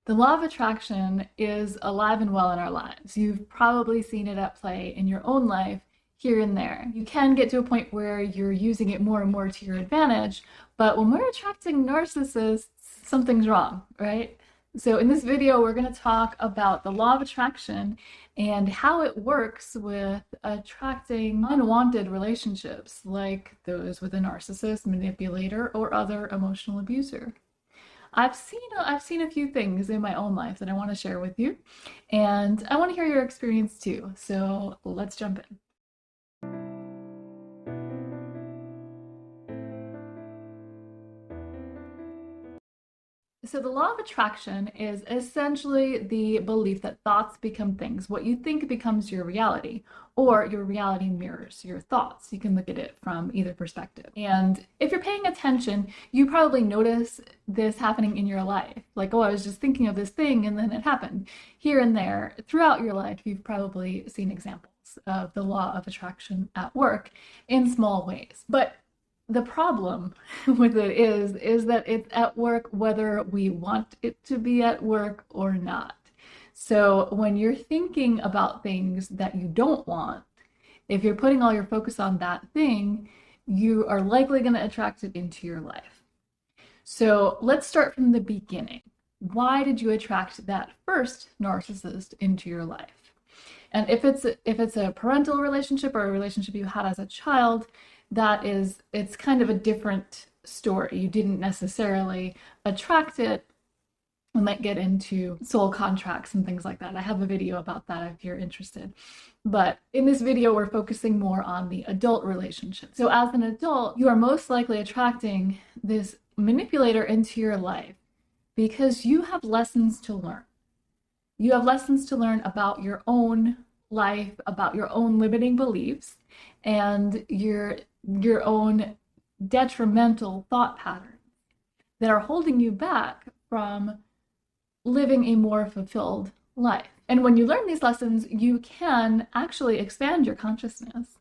The law of attraction is alive and well in our lives. You've probably seen it at play in your own life here and there. You can get to a point where you're using it more and more to your advantage, but when we're attracting narcissists, something's wrong, right? So in this video, we're going to talk about the law of attraction and how it works with attracting unwanted relationships like those with a narcissist, manipulator, or other emotional abuser. I've seen a few things in my own life that I want to share with you, and I want to hear your experience too. So let's jump in. So the law of attraction is essentially the belief that thoughts become things. What you think becomes your reality, or your reality mirrors your thoughts. You can look at it from either perspective. And if you're paying attention, you probably notice this happening in your life. Like, oh, I was just thinking of this thing and then it happened. Here and there, throughout your life, you've probably seen examples of the law of attraction at work in small ways. But the problem with it is that it's at work whether we want it to be at work or not. So when you're thinking about things that you don't want, if you're putting all your focus on that thing, you are likely going to attract it into your life. So let's start from the beginning. Why did you attract that first narcissist into your life? And if it's a parental relationship or a relationship you had as a child, it's kind of a different story. You didn't necessarily attract it. We might get into soul contracts and things like that. I have a video about that if you're interested. But in this video, we're focusing more on the adult relationship. So as an adult, you are most likely attracting this manipulator into your life because you have lessons to learn. You have lessons to learn about your own life, about your own limiting beliefs, and your own detrimental thought patterns that are holding you back from living a more fulfilled life. And when you learn these lessons, you can actually expand your consciousness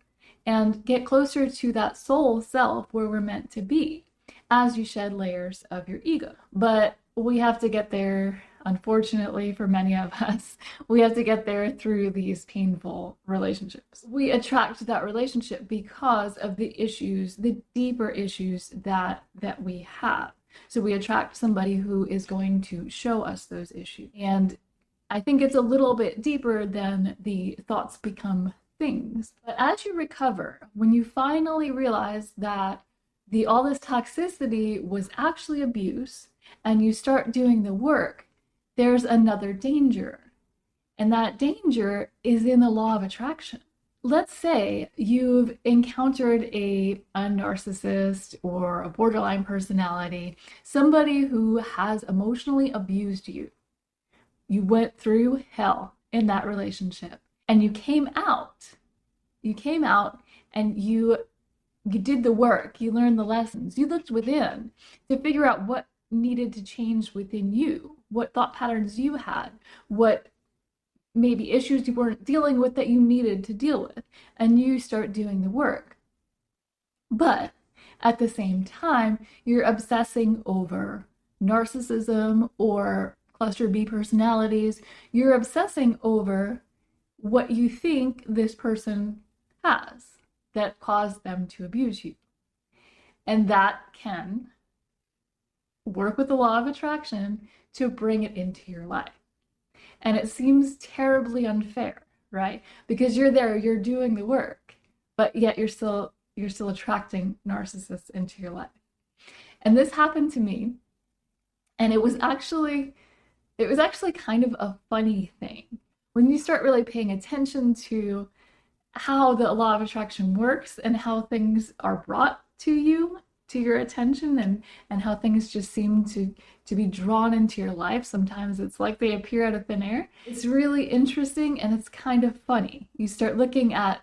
and get closer to that soul self where we're meant to be as you shed layers of your ego. But we have to get there. Unfortunately, for many of us, we have to get there through these painful relationships. We attract that relationship because of the issues, the deeper issues that we have. So we attract somebody who is going to show us those issues. And I think it's a little bit deeper than the thoughts become things. But as you recover, when you finally realize that all this toxicity was actually abuse, and you start doing the work, there's another danger. And that danger is in the law of attraction. Let's say you've encountered a narcissist or a borderline personality, somebody who has emotionally abused you. You went through hell in that relationship and you came out. You came out and you did the work. You learned the lessons. You looked within to figure out what needed to change within you, what thought patterns you had, what maybe issues you weren't dealing with that you needed to deal with, and you start doing the work. But at the same time, you're obsessing over narcissism or cluster B personalities. You're obsessing over what you think this person has that caused them to abuse you. And that can work with the law of attraction to bring it into your life. And it seems terribly unfair, right? Because you're there, you're doing the work, but yet you're still attracting narcissists into your life. And this happened to me, and it was actually kind of a funny thing. When you start really paying attention to how the law of attraction works and how things are brought to you, to your attention, and how things just seem to be drawn into your life. Sometimes it's like they appear out of thin air. It's really interesting and it's kind of funny. You start looking at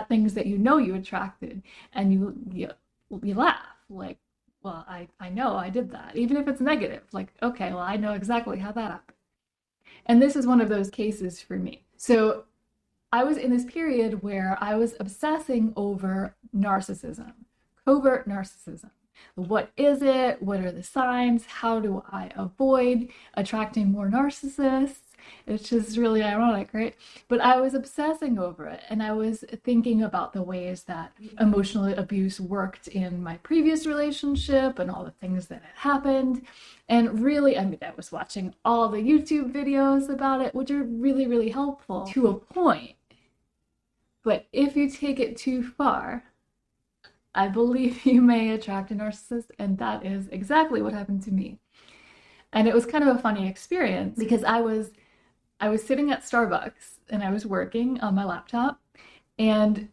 things that you know you attracted and you laugh like, well, I know I did that. Even if it's negative, like, okay, well, I know exactly how that happened. And this is one of those cases for me. So I was in this period where I was obsessing over narcissism. Covert narcissism. What is it? What are the signs? How do I avoid attracting more narcissists? It's just really ironic, right? But I was obsessing over it, and I was thinking about the ways that emotional abuse worked in my previous relationship and all the things that had happened. And really, I mean, I was watching all the YouTube videos about it, which are really, really helpful to a point. But if you take it too far, I believe you may attract a narcissist, and that is exactly what happened to me. And it was kind of a funny experience because I was sitting at Starbucks and I was working on my laptop, and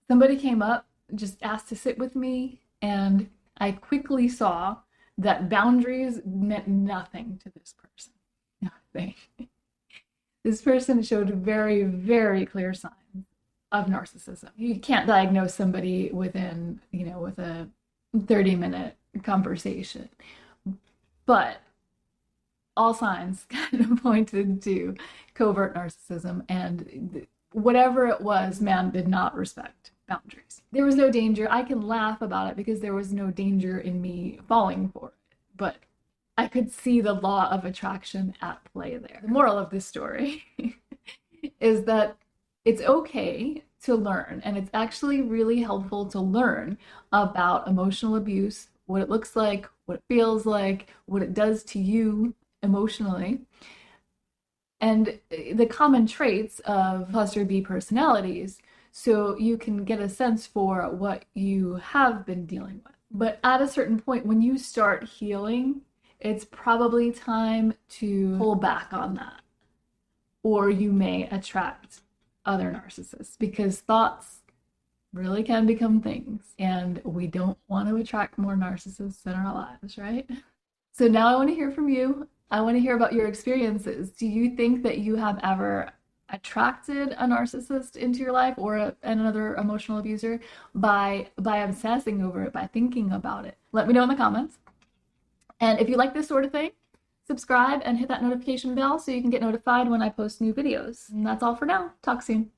somebody came up, just asked to sit with me, and I quickly saw that boundaries meant nothing to this person. Nothing. This person showed very, very clear signs of narcissism. You can't diagnose somebody within, with a 30-minute conversation. But all signs kind of pointed to covert narcissism, and whatever it was, man did not respect boundaries. There was no danger. I can laugh about it because there was no danger in me falling for it, but I could see the law of attraction at play there. The moral of this story is that it's okay to learn, and it's actually really helpful to learn about emotional abuse, what it looks like, what it feels like, what it does to you emotionally, and the common traits of cluster B personalities, so you can get a sense for what you have been dealing with. But at a certain point, when you start healing, it's probably time to pull back on that, or you may attract other narcissists, because thoughts really can become things, and we don't want to attract more narcissists in our lives, right? So now I want to hear from you. I want to hear about your experiences. Do you think that you have ever attracted a narcissist into your life, or another emotional abuser, by obsessing over it, by thinking about it? Let me know in the comments. And if you like this sort of thing, subscribe and hit that notification bell so you can get notified when I post new videos. And that's all for now. Talk soon.